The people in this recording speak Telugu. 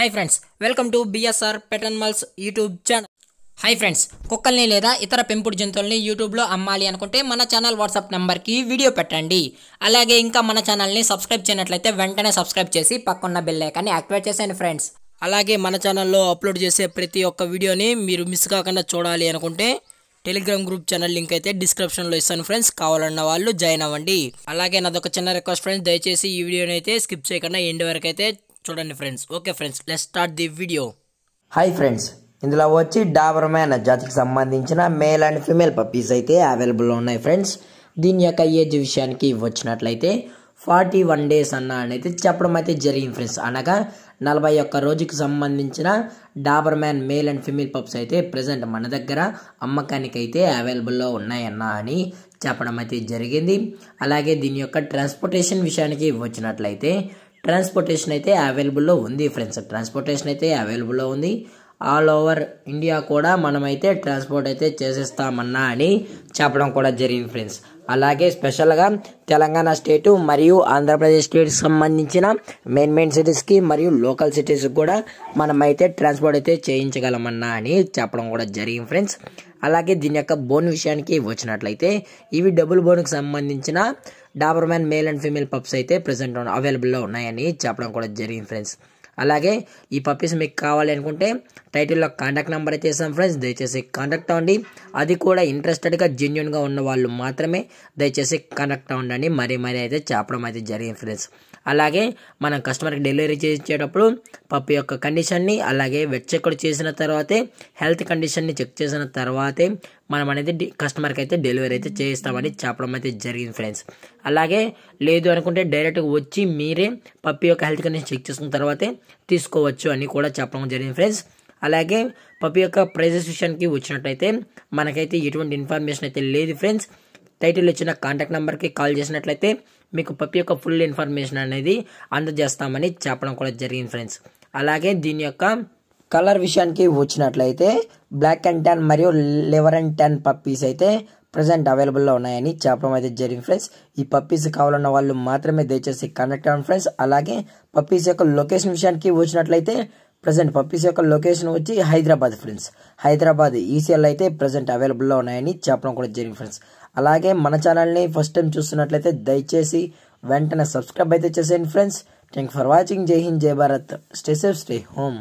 Hi friends, welcome to BSR pet animals YouTube channel. Hi friends, కుక్కల్ని లేదా ఇతర పెంపుడు జంతువుల్ని యూట్యూబ్లో అమ్మాలి అనుకుంటే మన ఛానల్ వాట్సాప్ నెంబర్కి వీడియో పెట్టండి. అలాగే ఇంకా మన ఛానల్ని సబ్స్క్రైబ్ చేయనట్లయితే వెంటనే సబ్స్క్రైబ్ చేసి పక్కన్న బెల్ ఐకాన్ని యాక్టివేట్ చేసేయండి ఫ్రెండ్స్. అలాగే మన ఛానల్లో అప్లోడ్ చేసే ప్రతి ఒక్క వీడియోని మీరు మిస్ కాకుండా చూడాలి అనుకుంటే టెలిగ్రామ్ గ్రూప్ ఛానల్ లింక్ అయితే డిస్క్రిప్షన్లో ఇస్తాను ఫ్రెండ్స్, కావాలన్న వాళ్ళు జాయిన్ అవ్వండి. అలాగే నాదొక చిన్న రిక్వెస్ట్ ఫ్రెండ్స్, దయచేసి ఈ వీడియోని అయితే స్కిప్ చేయకుండా ఎండ్ వరకు అయితే చూడండి friends. Okay friends, let's start the video. Hi friends, ఇందులో వచ్చి డాబర్మ్యాన్ జాతికి సంబంధించిన మేల్ అండ్ ఫీమేల్ పప్పీస్ అయితే అవైలబుల్లో ఉన్నాయి ఫ్రెండ్స్. దీని యొక్క ఏజ్ విషయానికి వచ్చినట్లయితే 41 days అనేది చెప్పడం అయితే జరిగింది ఫ్రెండ్స్. అనగా 41 రోజుకి సంబంధించిన Doberman male and female pups అయితే ప్రజెంట్ మన దగ్గర అమ్మకానికి అయితే అవైలబుల్లో ఉన్నాయన్న అని చెప్పడం అయితే జరిగింది. అలాగే దీని యొక్క ట్రాన్స్పోర్టేషన్ విషయానికి వచ్చినట్లయితే ట్రాన్స్పోర్టేషన్ అయితే అవైలబుల్లో ఉంది ఫ్రెండ్స్. ట్రాన్స్పోర్టేషన్ అయితే అవైలబుల్లో ఉంది. ఆల్ ఓవర్ ఇండియా కూడా మనమైతే ట్రాన్స్పోర్ట్ అయితే చేసేస్తామన్నా అని చెప్పడం కూడా జరిగింది ఫ్రెండ్స్. అలాగే స్పెషల్గా తెలంగాణ స్టేటు మరియు ఆంధ్రప్రదేశ్ స్టేట్కి సంబంధించిన మెయిన్ సిటీస్కి మరియు లోకల్ సిటీస్కి కూడా మనమైతే ట్రాన్స్పోర్ట్ అయితే చేయించగలమన్నా అని చెప్పడం కూడా జరిగింది ఫ్రెండ్స్. అలాగే దీని యొక్క బోన్ విషయానికి వచ్చినట్లయితే ఇవి డబుల్ బోన్కి సంబంధించిన Doberman male and female pups అయితే ప్రజెంట్ అవైలబుల్లో ఉన్నాయని చెప్పడం కూడా జరిగింది ఫ్రెండ్స్. అలాగే ఈ పప్పీస్ మీకు కావాలి అనుకుంటే టైటిల్లో కాంటాక్ట్ నెంబర్ అయితే ఇస్తాం ఫ్రెండ్స్, దయచేసి కాంటాక్ట్ అవ్వండి. అది కూడా ఇంట్రెస్టెడ్గా జెన్యున్గా ఉన్న వాళ్ళు మాత్రమే దయచేసి కాంటాక్ట్ అవ్వండి మరీ అయితే చెప్పడం అయితే జరిగింది ఫ్రెండ్స్. అలాగే మనం కస్టమర్కి డెలివరీ చేసేటప్పుడు పప్పి యొక్క కండిషన్ని అలాగే వెట్ చెక్ చేసిన తర్వాతే హెల్త్ కండిషన్ని చెక్ చేసిన తర్వాతే మనం అనేది కస్టమర్కి అయితే డెలివరీ అయితే చేయిస్తామని చెప్పడం అయితే జరిగింది ఫ్రెండ్స్. అలాగే లేదు అనుకుంటే డైరెక్ట్గా వచ్చి మీరే పప్పి యొక్క హెల్త్ కండిషన్ చెక్ చేసుకున్న తర్వాతే తీసుకోవచ్చు అని కూడా చెప్పడం జరిగింది ఫ్రెండ్స్. అలాగే పప్పి యొక్క ప్రైజెస్ విషయానికి వచ్చినట్టయితే మనకైతే ఎటువంటి ఇన్ఫర్మేషన్ అయితే లేదు ఫ్రెండ్స్. టైటిల్ ఇచ్చిన కాంటాక్ట్ నెంబర్కి కాల్ చేసినట్లయితే మీకు పప్పి యొక్క ఫుల్ ఇన్ఫర్మేషన్ అనేది అందజేస్తామని చెప్పడం కూడా జరిగింది ఫ్రెండ్స్. అలాగే దీని యొక్క కలర్ విషయానికి వచ్చినట్లయితే బ్లాక్ అండ్ ట్యాన్ మరియు లివర్ అండ్ ట్యాన్ పప్పీస్ అయితే ప్రజెంట్ అవైలబుల్లో ఉన్నాయని చెప్పడం అయితే జరిగింది ఫ్రెండ్స్. ఈ పప్పీస్ కావాలన్న వాళ్ళు మాత్రమే దయచేసి కాంటాక్ట్ అవ్వండి ఫ్రెండ్స్. అలాగే పప్పీస్ యొక్క లొకేషన్ విషయానికి వచ్చినట్లయితే ప్రజెంట్ పప్పీస్ యొక్క లొకేషన్ వచ్చి హైదరాబాద్ ఫ్రెండ్స్. హైదరాబాద్ ఈసీఎల్ అయితే ప్రజెంట్ అవైలబుల్లో ఉన్నాయని చెప్పడం కూడా జరిగింది ఫ్రెండ్స్. అలాగే మన ఛానల్ని ఫస్ట్ టైం చూస్తున్నట్లయితే దయచేసి వెంటనే సబ్స్క్రైబ్ అయితే చేసేయండి ఫ్రెండ్స్. Thank for watching. జై హింద్, జై Bharat. Stay safe, stay home.